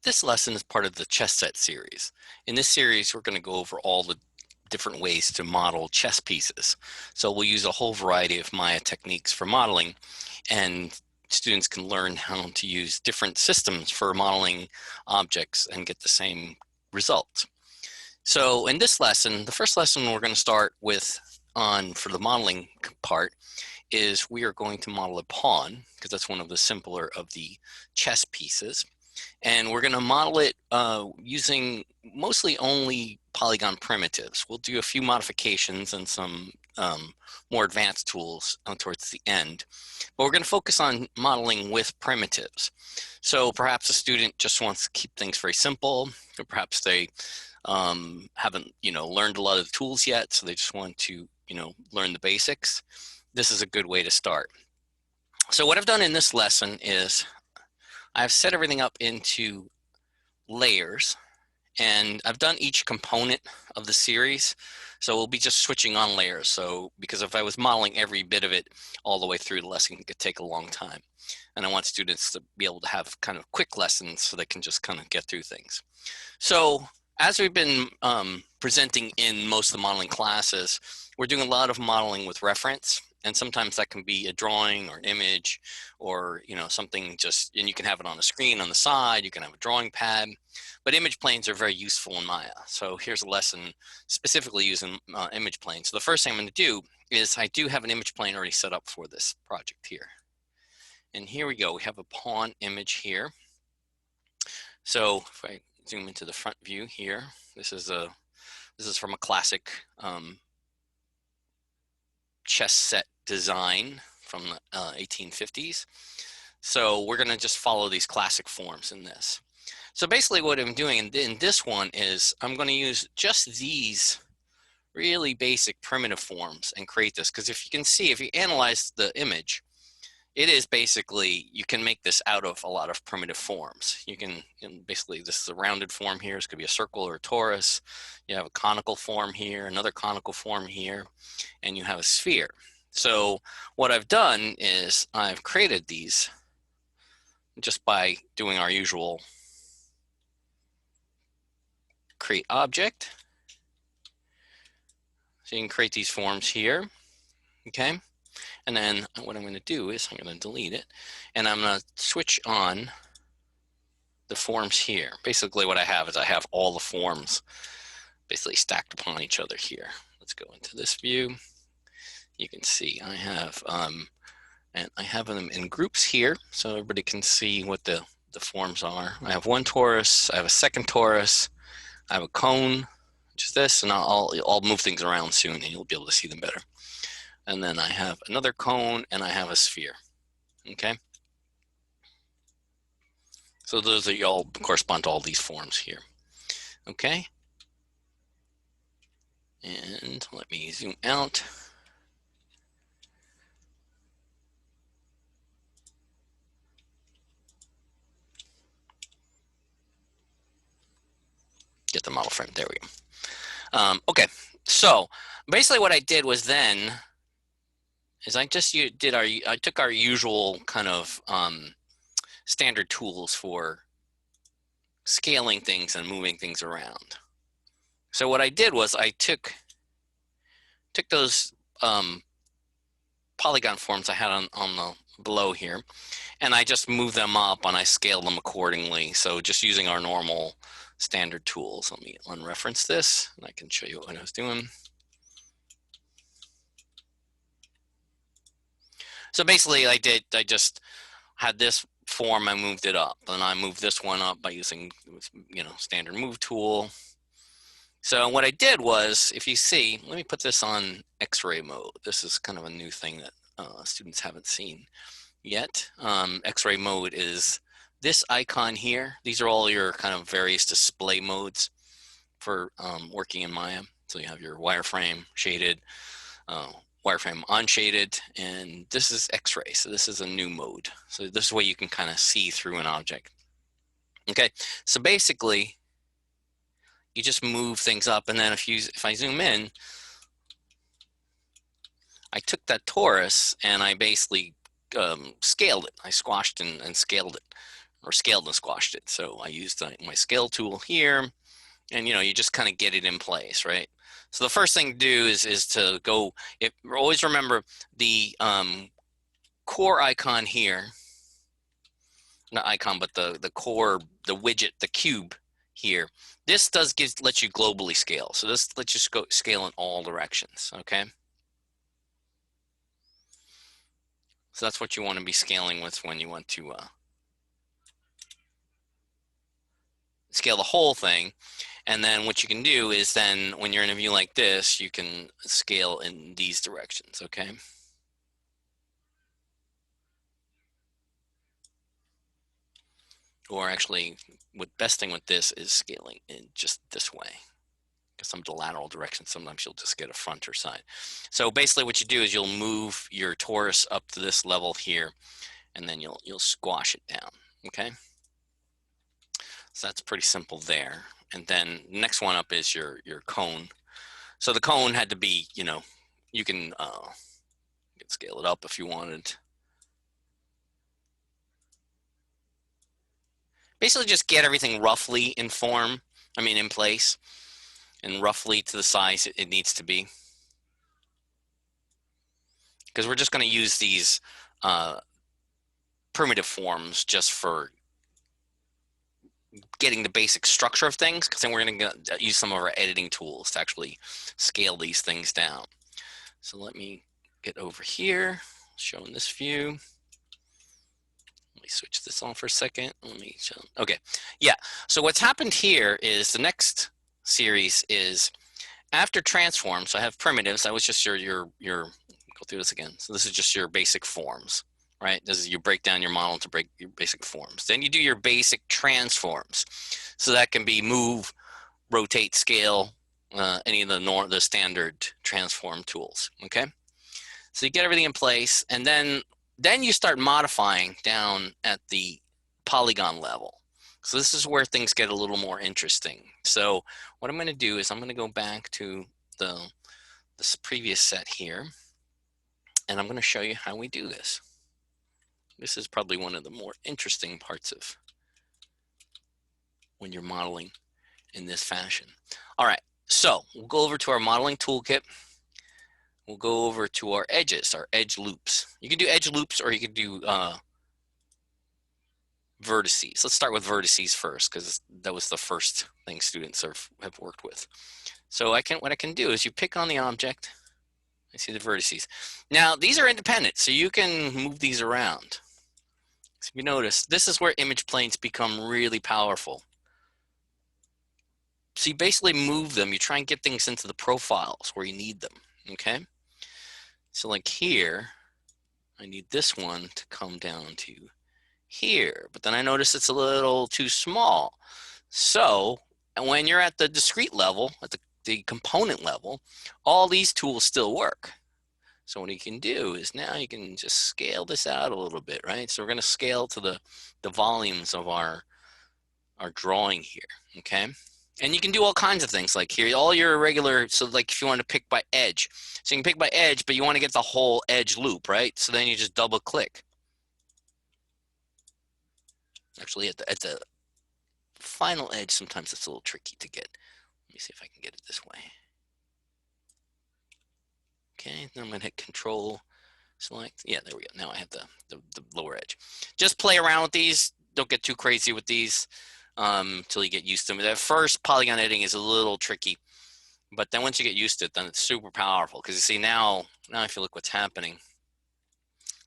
This lesson is part of the chess set series. In this series, we're going to go over all the different ways to model chess pieces. So we'll use a whole variety of Maya techniques for modeling, and students can learn how to use different systems for modeling objects and get the same results. So in this lesson, the first lesson we're going to start with for the modeling part is we are going to model a pawn, because that's one of the simpler of the chess pieces. And we're going to model it using mostly only polygon primitives. We'll do a few modifications and some more advanced tools towards the end. But we're going to focus on modeling with primitives. So perhaps a student just wants to keep things very simple, or perhaps they haven't learned a lot of the tools yet, so they just want to learn the basics. This is a good way to start. So what I've done in this lesson is I've set everything up into layers, and I've done each component of the series. So we'll be just switching on layers. So because if I was modeling every bit of it all the way through, the lesson could take a long time. And I want students to be able to have kind of quick lessons so they can just kind of get through things. So as we've been presenting in most of the modeling classes, we're doing a lot of modeling with reference. And sometimes that can be a drawing or an image or something just, and you can have it on a screen on the side, you can have a drawing pad, but image planes are very useful in Maya. So here's a lesson specifically using image planes. So the first thing I'm going to do is I do have an image plane already set up for this project here. And here we go, we have a pawn image here. So if I zoom into the front view here, this is from a classic chess set design from the 1850s. So we're going to just follow these classic forms in this. So basically what I'm doing in this one is I'm going to use just these really basic primitive forms and create this, because if you can see, if you analyze the image, it is basically, you can make this out of a lot of primitive forms. You can basically, this is a rounded form here. This could be a circle or a torus. You have a conical form here, another conical form here, and you have a sphere. So what I've done is I've created these just by doing our usual create object. So you can create these forms here, okay? And then what I'm going to do is I'm going to delete it, and I'm going to switch on the forms here. Basically what I have is I have all the forms basically stacked upon each other here. Let's go into this view. You can see I have and I have them in groups here so everybody can see what the forms are. I have one torus, I have a second torus, I have a cone, which is this, and I'll move things around soon and you'll be able to see them better. And then I have another cone and I have a sphere, okay? So those are all correspond to all these forms here, okay? And let me zoom out. Get the model frame, there we go. Okay, so basically what I did was then is I took our usual kind of standard tools for scaling things and moving things around. So what I did was I took those polygon forms I had on the below here, and I just moved them up and I scaled them accordingly. So just using our normal standard tools. Let me unreference this and I can show you what I was doing. So basically I just had this form, I moved it up, and I moved this one up by using standard move tool. So what I did was, if you see, let me put this on X-ray mode. This is kind of a new thing that students haven't seen yet. X-ray mode is this icon here. These are all your kind of various display modes for working in Maya. So you have your wireframe, shaded, wireframe unshaded, and this is X-ray. So this is a new mode. So this is where you can kind of see through an object. Okay, so basically, you just move things up, and then if I zoom in, I took that torus and I basically scaled it. I squashed and scaled it. or scaled and squashed it. So I used my scale tool here, and you just kind of get it in place, right? So the first thing to do is to go. Always remember the core icon here, not icon, but the core, the widget, the cube here. This lets you globally scale. So this lets you go scale in all directions. Okay. So that's what you want to be scaling with when you want to scale the whole thing. And then what you can do is then when you're in a view like this, you can scale in these directions, okay? Or actually, the best thing with this is scaling in just this way. Because some of the lateral direction, sometimes you'll just get a front or side. So basically what you do is you'll move your torus up to this level here, and then you'll squash it down, okay? So that's pretty simple there. And then the next one up is your cone. So the cone had to be, you can scale it up if you wanted. Basically just get everything roughly in form, in place, and roughly to the size it needs to be. Because we're just going to use these primitive forms just for getting the basic structure of things, because then we're going to use some of our editing tools to actually scale these things down. So let me get over here, showing this view. Let me switch this on for a second. Let me show. Okay, yeah. So what's happened here is the next series is after transform. So I have primitives. That was just your go through this again. So this is just your basic forms, right? This is you break down your model to break your basic forms. Then you do your basic transforms. So that can be move, rotate, scale, any of the standard transform tools. Okay. So you get everything in place, and then you start modifying down at the polygon level. So this is where things get a little more interesting. So what I'm going to do is I'm going to go back to this previous set here, and I'm going to show you how we do this. This is probably one of the more interesting parts of when you're modeling in this fashion. All right, so we'll go over to our modeling toolkit. We'll go over to our edges, our edge loops. You can do edge loops, or you can do vertices. Let's start with vertices first, because that was the first thing students have worked with. So what I can do is you pick on the object. I see the vertices. Now these are independent, so you can move these around. So if you notice, this is where image planes become really powerful. So you basically move them. You try and get things into the profiles where you need them, okay? So like here, I need this one to come down to here, but then I notice it's a little too small. So when you're at the discrete level, at the component level, all these tools still work. So what you can do is now you can just scale this out a little bit, right? So we're going to scale to the volumes of our drawing here, okay? And you can do all kinds of things like here, all your regular, so like if you want to pick by edge. So you can pick by edge, but you want to get the whole edge loop, right? So then you just double click. Actually, at the final edge, sometimes it's a little tricky to get. Let me see if I can get it this way. Okay, then I'm going to hit Control, select. Yeah, there we go. Now I have the lower edge. Just play around with these. Don't get too crazy with these until you get used to them. That first polygon editing is a little tricky, but then once you get used to it, then it's super powerful. Because you see now if you look what's happening,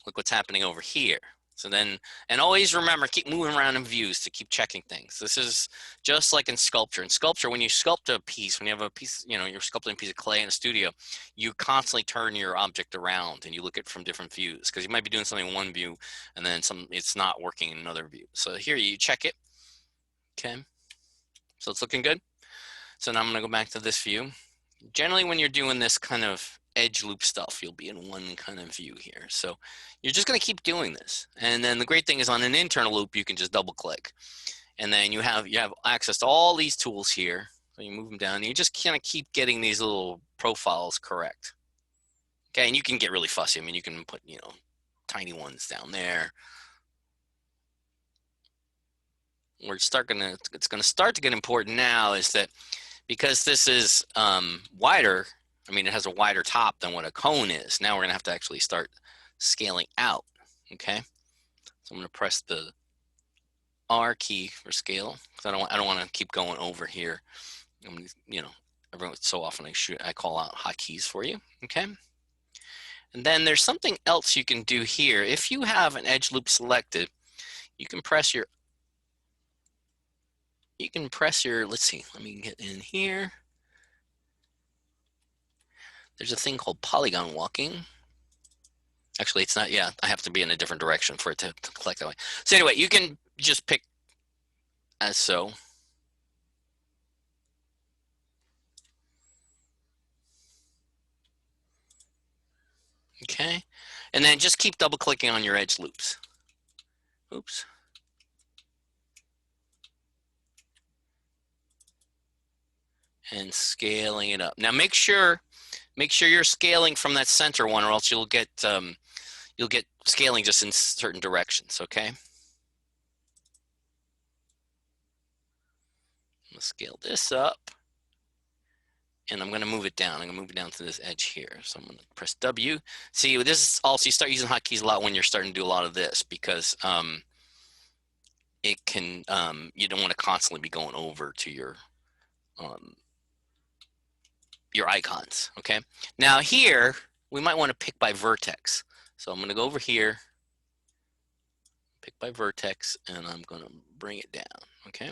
look what's happening over here. So then, and always remember, keep moving around in views to keep checking things. This is just like in sculpture. In sculpture, when you sculpt a piece, when you have a piece, you're sculpting a piece of clay in a studio, you constantly turn your object around and you look at it from different views, because you might be doing something in one view and then it's not working in another view. So here you check it. Okay. So it's looking good. So now I'm going to go back to this view. Generally, when you're doing this kind of edge loop stuff, you'll be in one kind of view here. So you're just going to keep doing this. And then the great thing is on an internal loop, you can just double click. And then you have access to all these tools here. So you move them down and you just kind of keep getting these little profiles correct. Okay, and you can get really fussy. You can put, tiny ones down there. it's gonna start to get important now is that because this is wider, I mean, it has a wider top than what a cone is. Now we're gonna have to actually start scaling out, okay? So I'm gonna press the R key for scale because I don't want to keep going over here. You know, everyone so often I call out hotkeys for you, okay? And then there's something else you can do here. If you have an edge loop selected, you can press your, let's see, let me get in here. There's a thing called polygon walking. Actually, it's not, yeah, I have to be in a different direction for it to collect that way. So anyway, you can just pick as so. Okay, and then just keep double clicking on your edge loops. Oops. And scaling it up. Now make sure you're scaling from that center one, or else you'll get scaling just in certain directions. Okay. Let's scale this up, and I'm going to move it down. I'm going to move it down to this edge here. So I'm going to press W. See, this is also, you start using hotkeys a lot when you're starting to do a lot of this because it can you don't want to constantly be going over to your icons. Okay. Now here we might want to pick by vertex. So I'm going to go over here, pick by vertex, and I'm going to bring it down. Okay.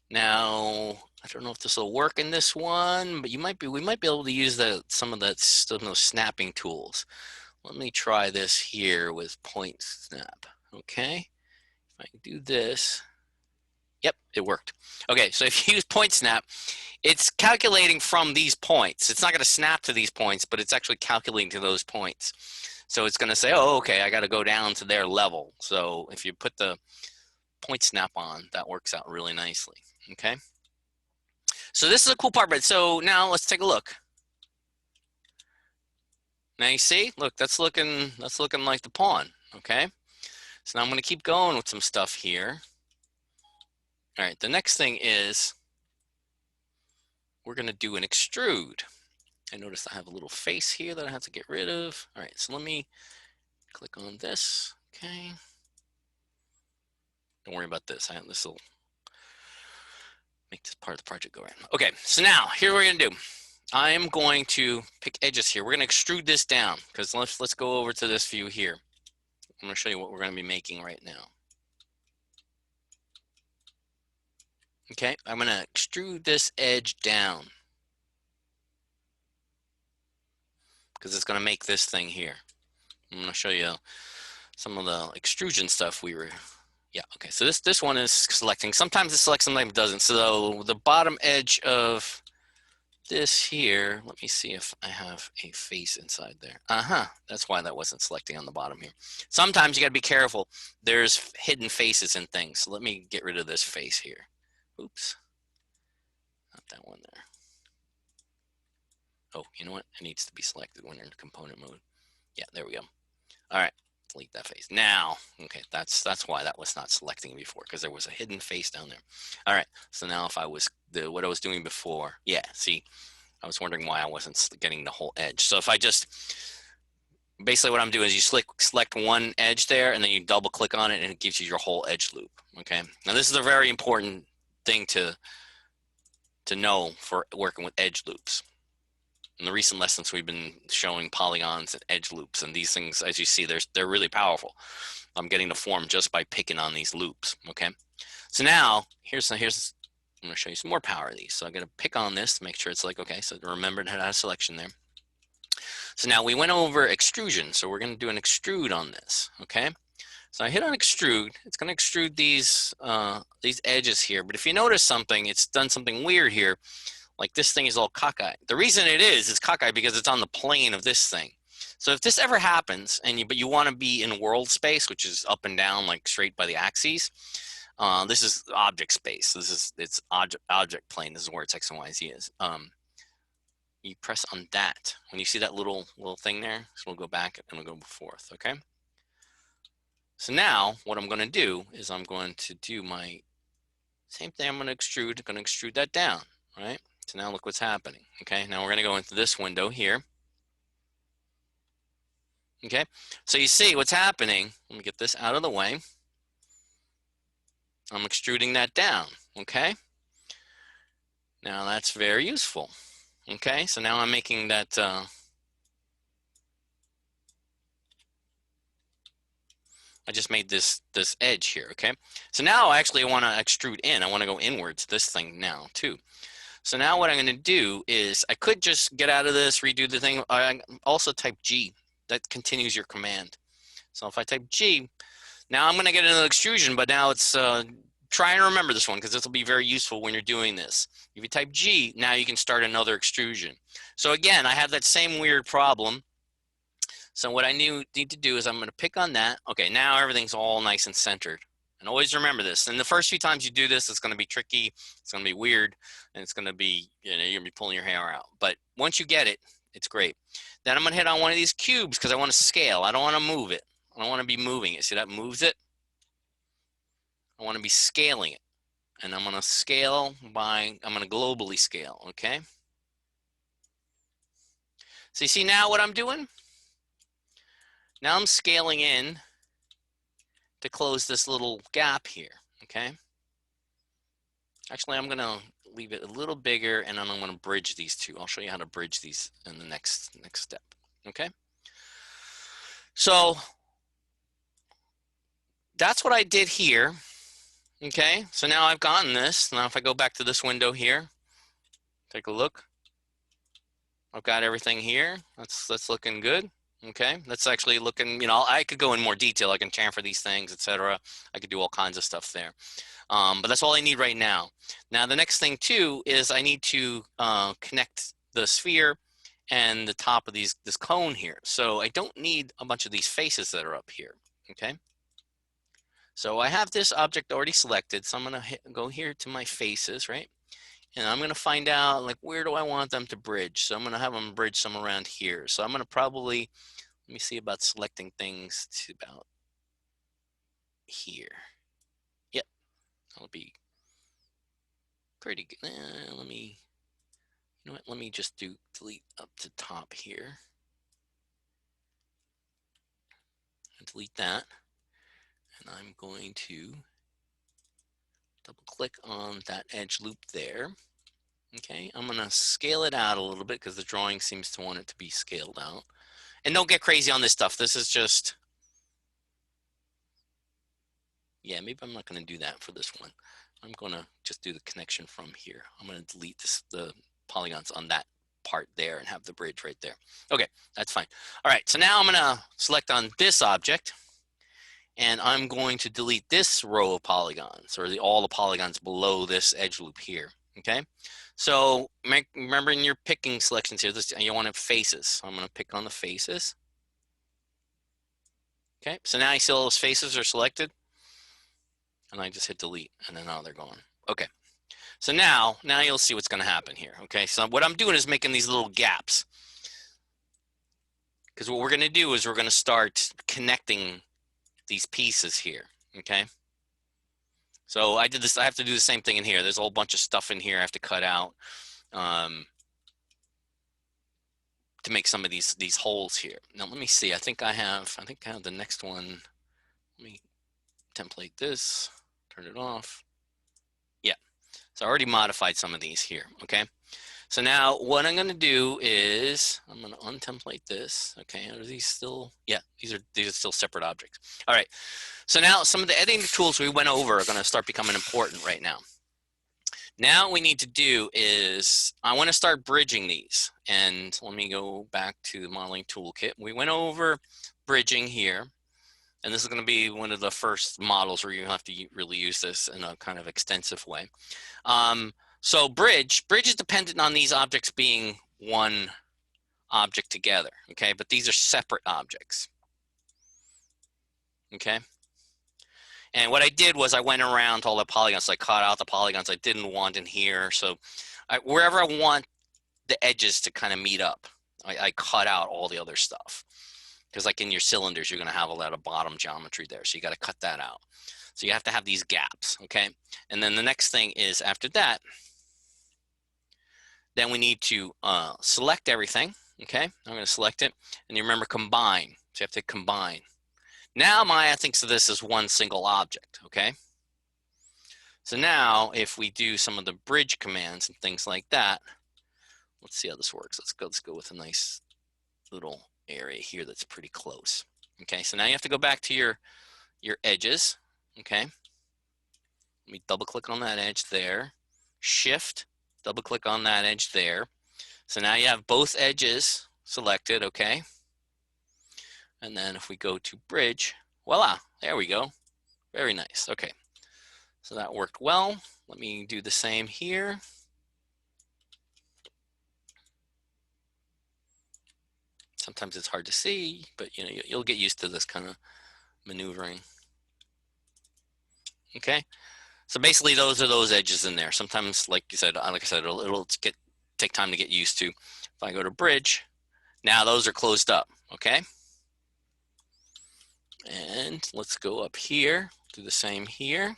Now, I don't know if this will work in this one, but we might be able to use some of those snapping tools. Let me try this here with point snap. Okay. If I do this, yep, it worked. Okay, so if you use point snap, it's calculating from these points. It's not going to snap to these points, but it's actually calculating to those points. So it's going to say, oh, okay, I got to go down to their level. So if you put the point snap on, that works out really nicely. Okay. So this is a cool part, but so now let's take a look. Now you see, look, that's looking like the pawn. Okay. So now I'm going to keep going with some stuff here. All right. The next thing is we're going to do an extrude. I noticed I have a little face here that I have to get rid of. All right. So let me click on this. Okay. Don't worry about this. This will make this part of the project go around. Okay, so now here we're gonna do. I am going to pick edges here. We're gonna extrude this down because let's go over to this view here. I'm gonna show you what we're gonna be making right now. Okay, I'm gonna extrude this edge down because it's gonna make this thing here. I'm gonna show you some of the extrusion stuff yeah, okay, so this one is selecting. Sometimes it selects, sometimes it doesn't. So the bottom edge of this here, let me see if I have a face inside there. That's why that wasn't selecting on the bottom here. Sometimes you got to be careful. There's hidden faces and things. So let me get rid of this face here. Oops, not that one there. Oh, you know what? It needs to be selected when you're in component mode. Yeah, there we go. All right, delete that face. Now, okay, that's why that was not selecting before, because there was a hidden face down there. All right, so now if I was what I was doing before, yeah, see, I was wondering why I wasn't getting the whole edge. So if I just, basically what I'm doing is you select one edge there and then you double click on it and it gives you your whole edge loop. Okay. Now this is a very important thing to know for working with edge loops. In the recent lessons, we've been showing polygons and edge loops, and these things, as you see, they're really powerful. I'm getting the form just by picking on these loops. Okay. So now here's I'm going to show you some more power of these. So I'm going to pick on this to make sure it's like, okay, so remember to have a selection there. So now we went over extrusion. So we're going to do an extrude on this. Okay. So I hit on extrude. It's going to extrude these edges here. But if you notice something, it's done something weird here. Like this thing is all cockeyed. The reason it is cockeyed because it's on the plane of this thing. So if this ever happens, but you want to be in world space, which is up and down, like straight by the axes, this is object space. It's object plane. This is where its X and Y Z is. You press on that. When you see that little thing there, so we'll go back and we'll go forth. Okay. So now what I'm going to do is I'm going to do my same thing. I'm going to extrude that down, right? So now look what's happening. Okay, now we're going to go into this window here. Okay, so you see what's happening. Let me get this out of the way. I'm extruding that down. Okay, now that's very useful. Okay, so now I'm making that I just made this edge here. Okay, so now I actually want to extrude in. I want to go inwards this thing now too. So now what I'm going to do is I could just get out of this, redo the thing. I also type G. That continues your command. So if I type G, now I'm going to get another extrusion, but now it's try and remember this one because this will be very useful when you're doing this. If you type G, now you can start another extrusion. So again, I have that same weird problem. So what I need to do is I'm going to pick on that. Okay, now everything's all nice and centered. And always remember this. And the first few times you do this, it's going to be tricky. It's going to be weird. And it's going to be, you're going to be pulling your hair out. But once you get it, it's great. Then I'm going to hit on one of these cubes because I want to scale. I don't want to move it. I don't want to be moving it. See, that moves it? I want to be scaling it. And I'm going to scale by, I'm going to globally scale, okay? So you see now what I'm doing? Now I'm scaling in to close this little gap here, okay? Actually, I'm going to leave it a little bigger, and then I'm going to bridge these two. I'll show you how to bridge these in the next step, okay? So that's what I did here, okay? So now I've gotten this. Now if I go back to this window here, take a look. I've got everything here. That's looking good. Okay, that's actually looking, you know, I could go in more detail. I can chamfer these things, etc. I could do all kinds of stuff there. But that's all I need right now. Now, the next thing too is I need to connect the sphere and the top of this cone here. So I don't need a bunch of these faces that are up here, okay? So I have this object already selected. So I'm gonna go here to my faces, right? And I'm gonna find out like, where do I want them to bridge? So I'm gonna have them bridge some around here. So I'm gonna probably, let me see about selecting things to about here. Yep, that'll be pretty good. Let me, you know what? Let me just delete up to top here. Delete that. And I'm going to double click on that edge loop there. Okay, I'm gonna scale it out a little bit because the drawing seems to want it to be scaled out. And don't get crazy on this stuff. This is just, yeah, maybe I'm not gonna do that for this one. I'm gonna just do the connection from here. I'm gonna delete the polygons on that part there and have the bridge right there. Okay, that's fine. All right, so now I'm gonna select on this object and I'm going to delete this row of polygons or all the polygons below this edge loop here, okay? So remember in your picking selections here, you want to faces. So I'm gonna pick on the faces. Okay, so now you see all those faces are selected and I just hit delete and then now they're gone. Okay, so now you'll see what's gonna happen here, okay? So what I'm doing is making these little gaps because what we're gonna do is we're gonna start connecting these pieces here, okay? So I did this, I have to do the same thing in here. There's a whole bunch of stuff in here I have to cut out to make some of these holes here. Now let me see, I think I have the next one. Let me template this, turn it off. Yeah, so I already modified some of these here, okay? So now what I'm gonna do is I'm gonna untemplate this. Okay, are these still, yeah, these are still separate objects. All right, so now some of the editing tools we went over are gonna start becoming important right now. Now what we need to do is I wanna start bridging these. And let me go back to the modeling toolkit. We went over bridging here. And this is gonna be one of the first models where you have to really use this in a kind of extensive way. So bridge is dependent on these objects being one object together, okay? But these are separate objects, okay? And what I did was I went around all the polygons. So I cut out the polygons I didn't want in here. So wherever I want the edges to kind of meet up, I cut out all the other stuff. because like in your cylinders, you're going to have a lot of bottom geometry there. So you got to cut that out. So you have to have these gaps, okay? And then the next thing is after that, then we need to select everything, okay? I'm going to select it. And you remember combine. So you have to combine. Now Maya thinks of this as one single object, okay? So now if we do some of the bridge commands and things like that, let's see how this works. Let's go with a nice little area here that's pretty close. Okay, so now you have to go back to your edges, okay? Let me double click on that edge there. Shift, double click on that edge there. So now you have both edges selected, okay? And then if we go to bridge, voila, there we go. Very nice, okay. So that worked well. Let me do the same here. Sometimes it's hard to see, but you know, you'll get used to this kind of maneuvering. Okay, so basically those are those edges in there. Sometimes, like I said, it'll take time to get used to. If I go to bridge, now those are closed up, okay? And let's go up here, do the same here.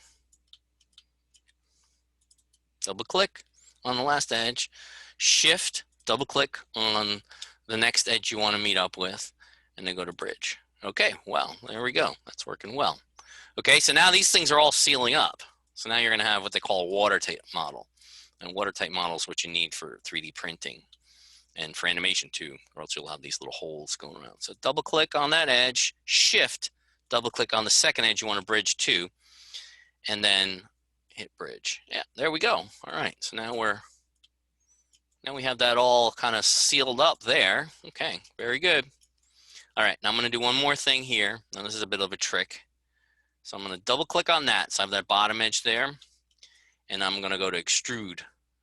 Double click on the last edge, shift, double click on the next edge you want to meet up with, and then go to bridge. Okay, well, there we go. That's working well. Okay, so now these things are all sealing up. So now you're going to have what they call a watertight model. And watertight model is what you need for 3D printing and for animation too, or else you'll have these little holes going around. So double click on that edge, shift, double click on the second edge you want to bridge to, and then hit bridge. Yeah, there we go. All right, so now we have that all kind of sealed up there. Okay, very good. All right, now I'm going to do one more thing here. Now this is a bit of a trick. So I'm going to double click on that. So I have that bottom edge there, and I'm going to go to extrude.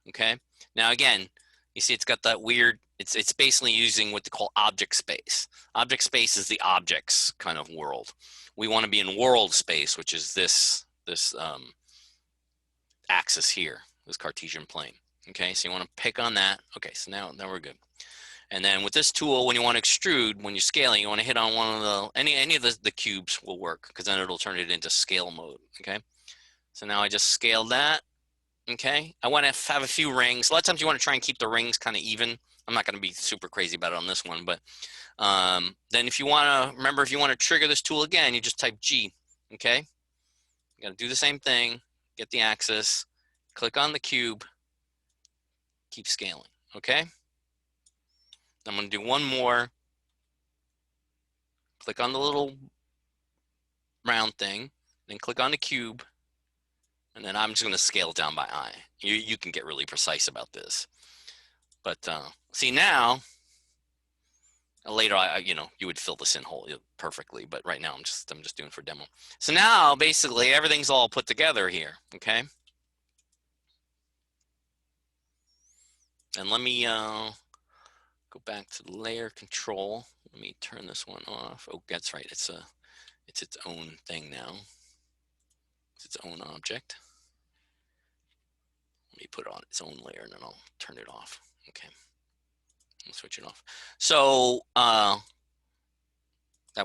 Okay. Now again, you see it's got that weird. It's basically using what they call object space. Object space is the objects kind of world. We want to be in world space, which is this axis here, this Cartesian plane. Okay, so you want to pick on that. Okay, so now we're good. And then with this tool, when you want to extrude, when you're scaling, you want to hit on one of the, any of the cubes will work, because then it'll turn it into scale mode, okay? So now I just scaled that, okay? I want to have a few rings. A lot of times you want to try and keep the rings kind of even. I'm not going to be super crazy about it on this one, but then if you want to, remember, if you want to trigger this tool again, you just type G, okay? You got to do the same thing, get the axis, click on the cube, keep scaling, okay? I'm going to do one more. Click on the little round thing, then click on the cube, and then I'm just going to scale it down by eye. You can get really precise about this. But see now, later you would fill this in whole perfectly, but right now I'm just doing for demo. So now basically everything's all put together here, okay? And let me go back to the layer control. Let me turn this one off. Oh, that's right. It's its own thing now. It's its own object. Let me put it on its own layer and then I'll turn it off. Okay. I'll switch it off. So that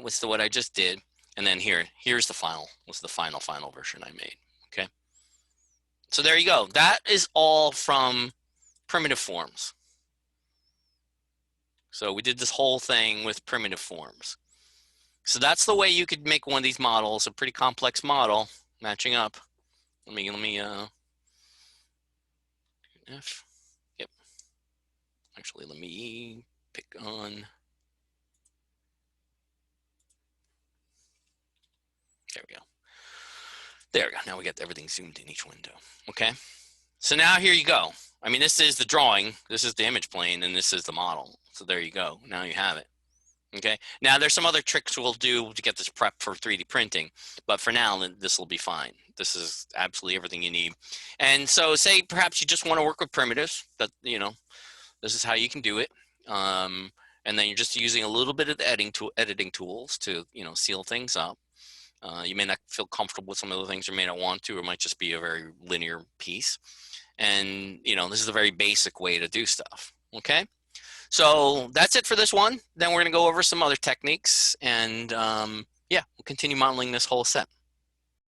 was what I just did. And then here's the final. This is the final version I made. Okay. So there you go. That is all from primitive forms. So we did this whole thing with primitive forms. So that's the way you could make one of these models, a pretty complex model, matching up. Let me F. Yep. Actually, let me pick on. There we go. There we go. Now we got everything zoomed in each window. Okay. So now here you go. I mean, this is the drawing. This is the image plane, and this is the model. So there you go. Now you have it. Okay. Now there's some other tricks we'll do to get this prep for 3D printing, but for now, this will be fine. This is absolutely everything you need. And so say perhaps you just want to work with primitives, that, this is how you can do it. And then you're just using a little bit of the editing tools to, seal things up. You may not feel comfortable with some of the things you may not want to, or it might just be a very linear piece. And, this is a very basic way to do stuff. Okay. So that's it for this one. Then we're going to go over some other techniques, and yeah, we'll continue modeling this whole set.